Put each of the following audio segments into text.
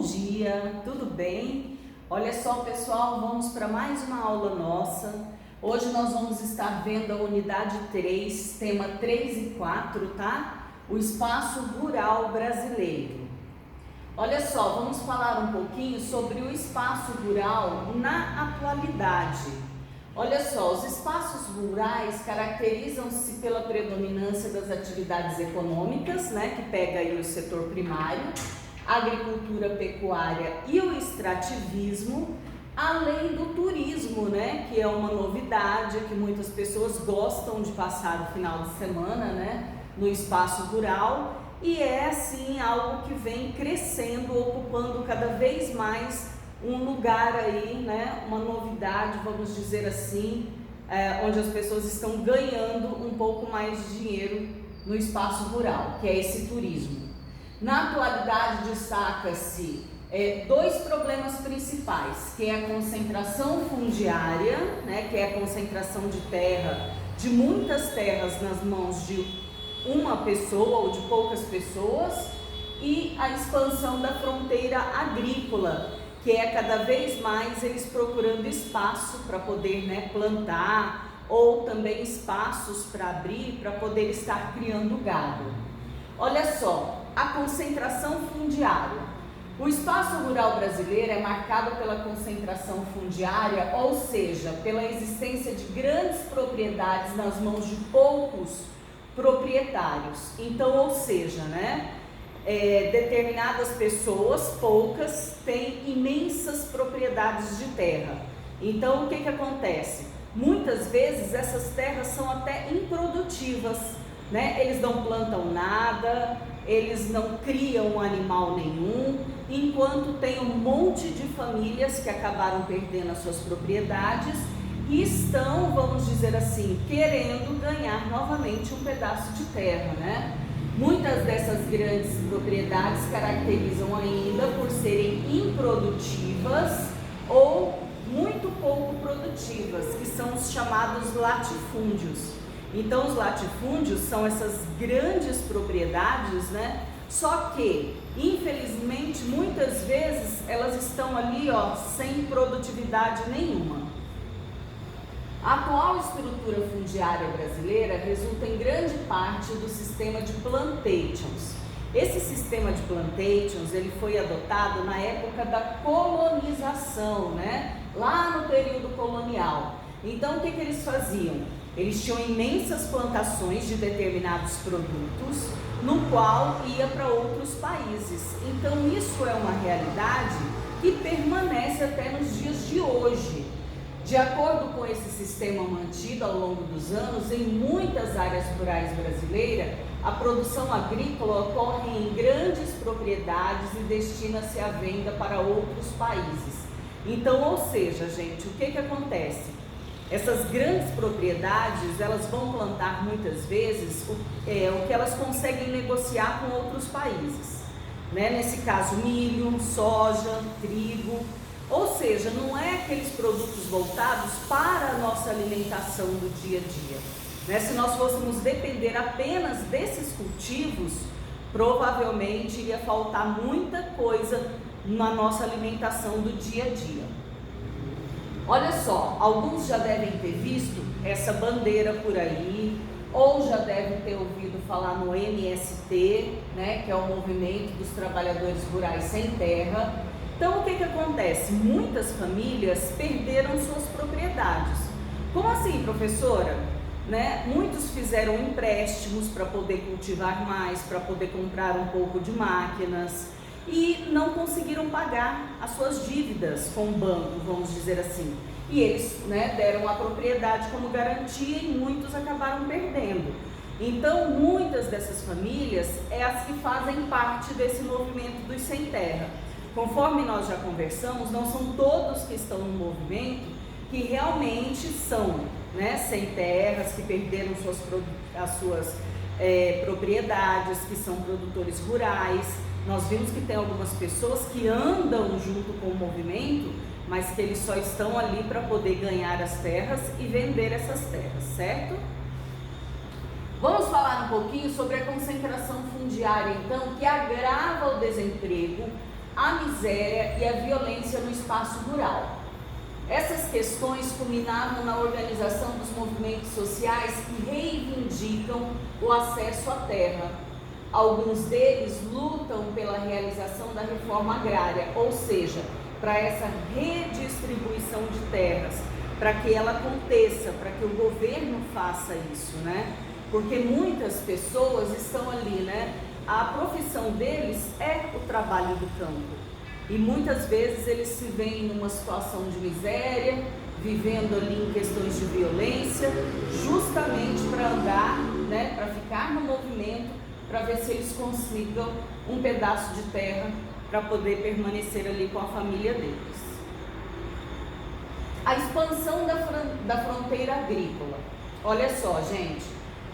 dia, tudo bem? Olha só, pessoal, vamos para mais uma aula nossa. Hoje nós vamos estar vendo a unidade 3, tema 3 e 4, tá? O espaço rural brasileiro. Olha só, vamos falar um pouquinho sobre o espaço rural na atualidade. Olha só, os espaços rurais caracterizam-se pela predominância das atividades econômicas, né, que pega aí o setor primário, a agricultura, pecuária e o extrativismo, além do turismo, né, que é uma novidade, que muitas pessoas gostam de passar o final de semana, né, no espaço rural, e é assim algo que vem crescendo, ocupando cada vez mais um lugar aí, né, uma novidade, vamos dizer assim, onde as pessoas estão ganhando um pouco mais de dinheiro no espaço rural, que é esse turismo. Na atualidade destaca-se dois problemas principais, que é a concentração fundiária, né, que é a concentração de terra, de muitas terras nas mãos de uma pessoa ou de poucas pessoas, e a expansão da fronteira agrícola, que é cada vez mais eles procurando espaço para poder, né, plantar, ou também espaços para abrir, para poder estar criando gado. Olha só, a concentração fundiária. O espaço rural brasileiro é marcado pela concentração fundiária, ou seja, pela existência de grandes propriedades nas mãos de poucos proprietários. Então, ou seja, né, determinadas pessoas, poucas, têm imensas propriedades de terra. Então, o que acontece? Muitas vezes essas terras são até improdutivas, né? Eles não plantam nada, eles não criam animal nenhum, enquanto tem um monte de famílias que acabaram perdendo as suas propriedades e estão, vamos dizer assim, querendo ganhar novamente um pedaço de terra, né? Muitas dessas grandes propriedades caracterizam ainda por serem improdutivas ou muito pouco produtivas, que são os chamados latifúndios. Então, os latifúndios são essas grandes propriedades, né? Só que, infelizmente, muitas vezes elas estão ali, ó, sem produtividade nenhuma. A atual estrutura fundiária brasileira resulta em grande parte do sistema de plantations. Esse sistema de plantations, ele foi adotado na época da colonização, né? Lá no período colonial. Então, o que eles faziam? Eles tinham imensas plantações de determinados produtos, no qual ia para outros países. Então, isso é uma realidade que permanece até nos dias de hoje. De acordo com esse sistema mantido ao longo dos anos, em muitas áreas rurais brasileiras, a produção agrícola ocorre em grandes propriedades e destina-se à venda para outros países. Então, ou seja, gente, o que acontece? Essas grandes propriedades, elas vão plantar muitas vezes o que elas conseguem negociar com outros países, né? Nesse caso, milho, soja, trigo. Ou seja, não é aqueles produtos voltados para a nossa alimentação do dia a dia, né? Se nós fôssemos depender apenas desses cultivos, provavelmente iria faltar muita coisa na nossa alimentação do dia a dia. Olha só, alguns já devem ter visto essa bandeira por aí, ou já devem ter ouvido falar no MST, né, que é o Movimento dos Trabalhadores Rurais Sem Terra. Então, o que acontece? Muitas famílias perderam suas propriedades. Como assim, professora? Né? Muitos fizeram empréstimos para poder cultivar mais, para poder comprar um pouco de máquinas e não conseguiram pagar as suas dívidas com o banco, vamos dizer assim. E eles, né, deram a propriedade como garantia e muitos acabaram perdendo. Então, muitas dessas famílias é as que fazem parte desse movimento dos sem terra. Conforme nós já conversamos, não são todos que estão no movimento que realmente são, né, sem terras, que perderam as suas propriedades, que são produtores rurais. Nós vimos que tem algumas pessoas que andam junto com o movimento, mas que eles só estão ali para poder ganhar as terras e vender essas terras, certo? Vamos falar um pouquinho sobre a concentração fundiária, então, que agrava o desemprego, a miséria e a violência no espaço rural. Essas questões culminaram na organização dos movimentos sociais que reivindicam o acesso à terra. Alguns deles lutam pela realização da reforma agrária, ou seja, para essa redistribuição de terras, para que ela aconteça, para que o governo faça isso, né? Porque muitas pessoas estão ali, né? A profissão deles é o trabalho do campo. E muitas vezes eles se veem numa situação de miséria, vivendo ali em questões de violência, justamente para andar, né, para ficar no movimento, para ver se eles consigam um pedaço de terra para poder permanecer ali com a família deles. A expansão da fronteira agrícola. Olha só, gente,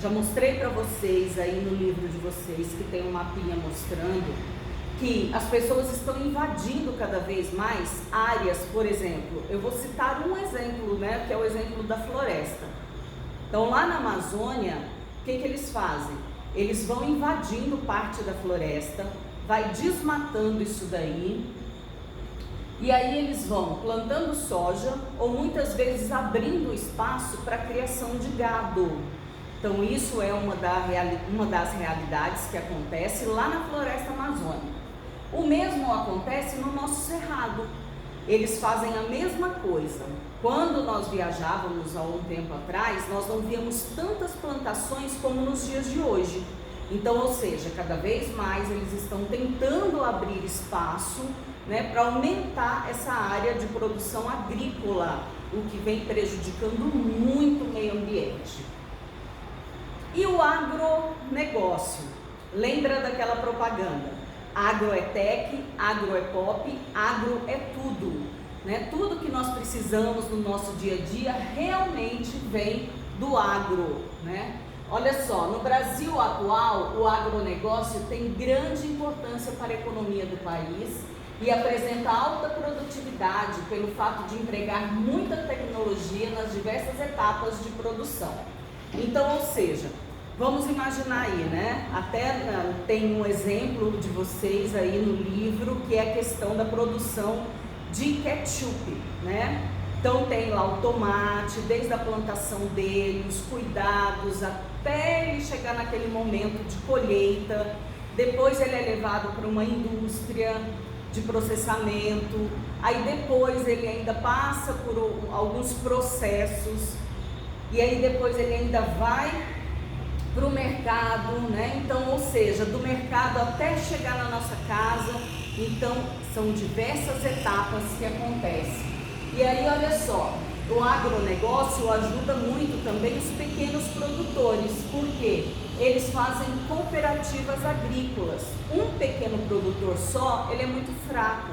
já mostrei para vocês aí no livro de vocês que tem um mapinha mostrando que as pessoas estão invadindo cada vez mais áreas. Por exemplo, eu vou citar um exemplo, né, que é o exemplo da floresta. Então, lá na Amazônia, o que eles fazem? Eles vão invadindo parte da floresta, vai desmatando isso daí, e aí eles vão plantando soja ou muitas vezes abrindo espaço para a criação de gado. Então, isso é uma das realidades que acontece lá na floresta amazônica. O mesmo acontece no nosso cerrado. Eles fazem a mesma coisa. Quando nós viajávamos há um tempo atrás, nós não víamos tantas plantações como nos dias de hoje. Então, ou seja, cada vez mais eles estão tentando abrir espaço, né, para aumentar essa área de produção agrícola, o que vem prejudicando muito o meio ambiente. E o agronegócio? Lembra daquela propaganda? Agro é tech, agro é pop, agro é tudo, né? Tudo que nós precisamos no nosso dia a dia realmente vem do agro, né? Olha só, no Brasil atual, o agronegócio tem grande importância para a economia do país e apresenta alta produtividade pelo fato de empregar muita tecnologia nas diversas etapas de produção. Então, ou seja, vamos imaginar aí, né? Até tem um exemplo de vocês aí no livro, que é a questão da produção de ketchup, né? Então tem lá o tomate, desde a plantação dele, os cuidados, até ele chegar naquele momento de colheita. Depois ele é levado para uma indústria de processamento. Aí depois ele ainda passa por alguns processos. E aí depois ele ainda vai para o mercado, né? Então, ou seja, do mercado até chegar na nossa casa. Então, são diversas etapas que acontecem. E aí, olha só, o agronegócio ajuda muito também os pequenos produtores, porque eles fazem cooperativas agrícolas. Um pequeno produtor só, ele é muito fraco,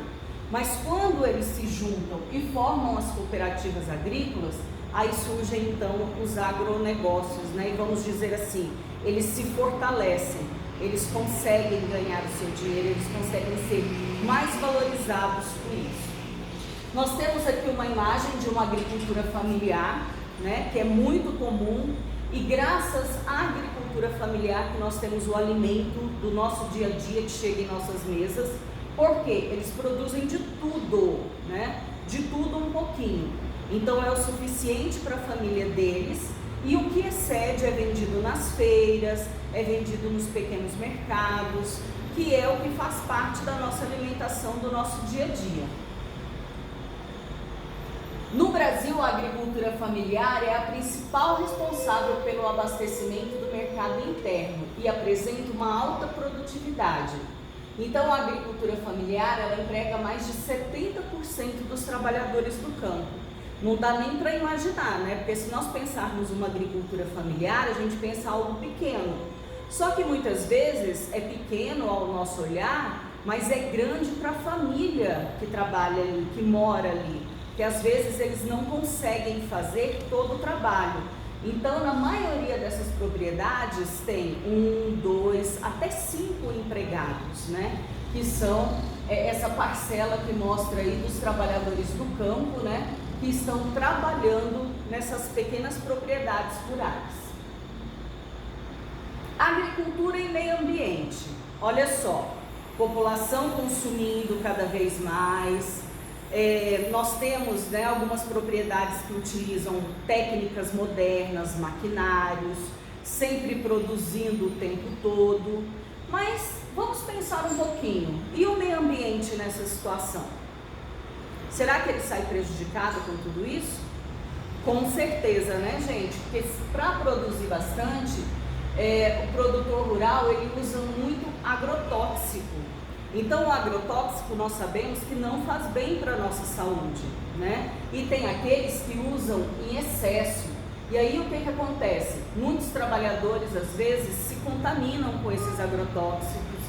mas quando eles se juntam e formam as cooperativas agrícolas, aí surgem então os agronegócios, né? E vamos dizer assim, eles se fortalecem, eles conseguem ganhar o seu dinheiro, eles conseguem ser mais valorizados por isso. Nós temos aqui uma imagem de uma agricultura familiar, né? Que é muito comum, e graças à agricultura familiar que nós temos o alimento do nosso dia a dia que chega em nossas mesas, porque eles produzem de tudo, né? De tudo um pouquinho. Então é o suficiente para a família deles, e o que excede é vendido nas feiras, é vendido nos pequenos mercados, que é o que faz parte da nossa alimentação, do nosso dia a dia. No Brasil, a agricultura familiar é a principal responsável pelo abastecimento do mercado interno e apresenta uma alta produtividade. Então, a agricultura familiar, ela emprega mais de 70% dos trabalhadores do campo. Não dá nem para imaginar, né? Porque se nós pensarmos uma agricultura familiar, a gente pensa algo pequeno. Só que muitas vezes é pequeno ao nosso olhar, mas é grande para a família que trabalha ali, que mora ali. Que às vezes eles não conseguem fazer todo o trabalho. Então, na maioria dessas propriedades tem 1, 2, até 5 empregados, né? Que são essa parcela que mostra aí dos trabalhadores do campo, né? Que estão trabalhando nessas pequenas propriedades rurais. Agricultura e meio ambiente. Olha só, população consumindo cada vez mais. Nós temos, né, algumas propriedades que utilizam técnicas modernas, maquinários, sempre produzindo o tempo todo. Mas vamos pensar um pouquinho, e o meio ambiente nessa situação? Será que ele sai prejudicado com tudo isso? Com certeza, né, gente? Porque para produzir bastante, o produtor rural ele usa muito agrotóxico. Então o agrotóxico nós sabemos que não faz bem para a nossa saúde, né? E tem aqueles que usam em excesso. E aí o que acontece? Muitos trabalhadores às vezes se contaminam com esses agrotóxicos,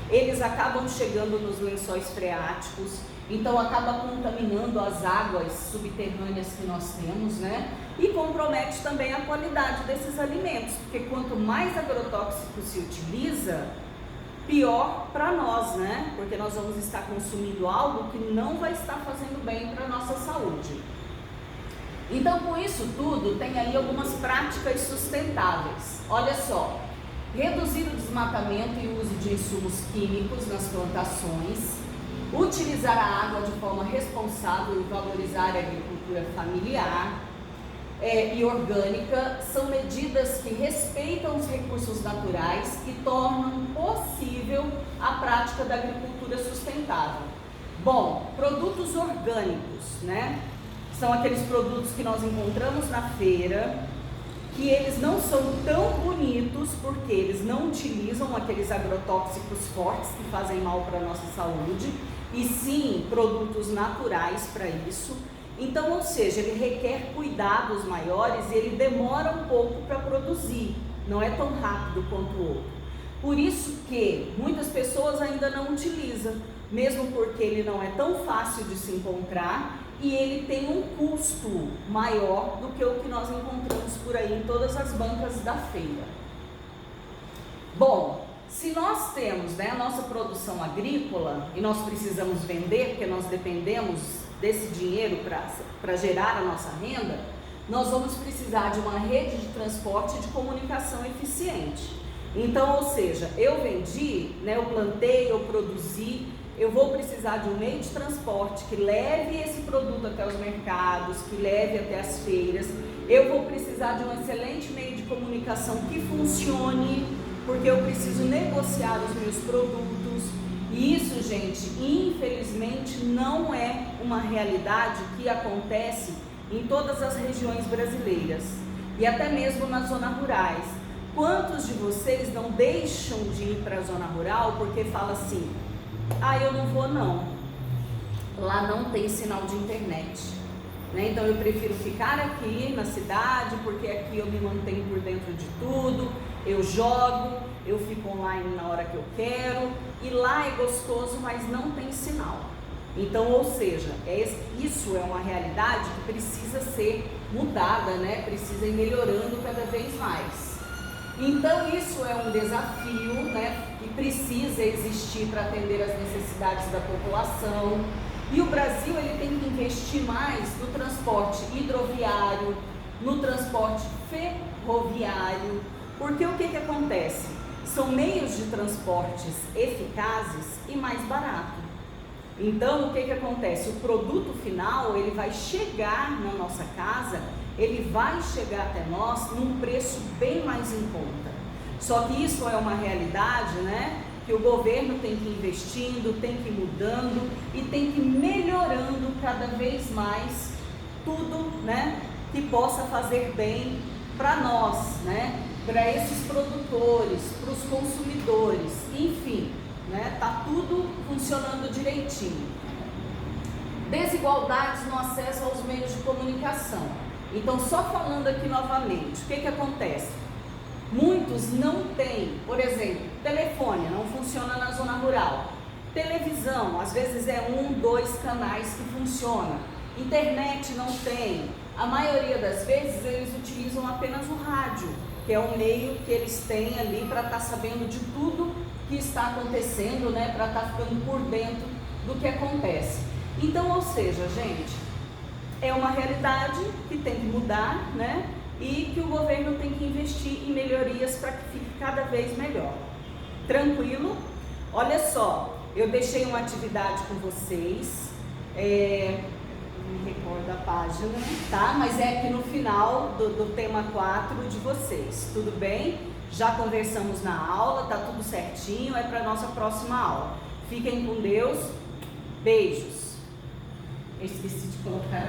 eles acabam chegando nos lençóis freáticos, então acaba contaminando as águas subterrâneas que nós temos, né? E compromete também a qualidade desses alimentos, porque quanto mais agrotóxico se utiliza, pior para nós, né? Porque nós vamos estar consumindo algo que não vai estar fazendo bem para a nossa saúde. Então, com isso tudo, tem aí algumas práticas sustentáveis. Olha só, reduzir o desmatamento e o uso de insumos químicos nas plantações, utilizar a água de forma responsável e valorizar a agricultura familiar e orgânica são medidas que respeitam os recursos naturais e tornam possível a prática da agricultura sustentável. Bom, produtos orgânicos, né? São aqueles produtos que nós encontramos na feira, que eles não são tão bonitos porque eles não utilizam aqueles agrotóxicos fortes que fazem mal para a nossa saúde, e sim produtos naturais para isso. Então, ou seja, ele requer cuidados maiores e ele demora um pouco para produzir, não é tão rápido quanto o outro. Por isso que muitas pessoas ainda não utilizam, mesmo porque ele não é tão fácil de se encontrar e ele tem um custo maior do que o que nós encontramos por aí em todas as bancas da feira. Bom, se nós temos, né, a nossa produção agrícola e nós precisamos vender, porque nós dependemos desse dinheiro para gerar a nossa renda, nós vamos precisar de uma rede de transporte e de comunicação eficiente. Então, ou seja, eu vendi, né, eu plantei, eu produzi, eu vou precisar de um meio de transporte que leve esse produto até os mercados, que leve até as feiras. Eu vou precisar de um excelente meio de comunicação que funcione, porque eu preciso negociar os meus produtos. E isso, gente, infelizmente não é uma realidade que acontece em todas as regiões brasileiras e até mesmo nas zonas rurais. Quantos de vocês não deixam de ir para a zona rural porque fala assim: ah, eu não vou não, lá não tem sinal de internet, né? Então eu prefiro ficar aqui na cidade porque aqui eu me mantenho por dentro de tudo, eu jogo, eu fico online na hora que eu quero, e lá é gostoso, mas não tem sinal. Então, ou seja, isso é uma realidade que precisa ser mudada, né? Precisa ir melhorando cada vez mais. Então, isso é um desafio, né, que precisa existir para atender as necessidades da população. E o Brasil ele tem que investir mais no transporte hidroviário, no transporte ferroviário, porque o que acontece? São meios de transportes eficazes e mais baratos. Então, o que acontece? O produto final, ele vai chegar na nossa casa, ele vai chegar até nós num preço bem mais em conta. Só que isso é uma realidade, né? Que o governo tem que ir investindo, tem que ir mudando e tem que ir melhorando cada vez mais tudo, né? Que possa fazer bem para nós, né? Para esses produtores, para os consumidores, enfim, né? Tá tudo funcionando direitinho. Desigualdades no acesso aos meios de comunicação. Então, só falando aqui novamente, o que acontece? Muitos não têm, por exemplo, telefone, não funciona na zona rural. Televisão, às vezes é 1, 2 canais que funcionam. Internet não tem. A maioria das vezes eles utilizam apenas o rádio, que é um meio que eles têm ali para estar sabendo de tudo que está acontecendo, né? Para estar ficando por dentro do que acontece. Então, ou seja, gente, é uma realidade que tem que mudar, né? E que o governo tem que investir em melhorias para que fique cada vez melhor. Tranquilo? Olha só, Eu deixei uma atividade com vocês, não me recordo a página, tá? Mas é aqui no final do tema 4 de vocês, tudo bem? Já conversamos na aula, tá tudo certinho, é para nossa próxima aula. Fiquem com Deus, beijos. Eu esqueci de colocar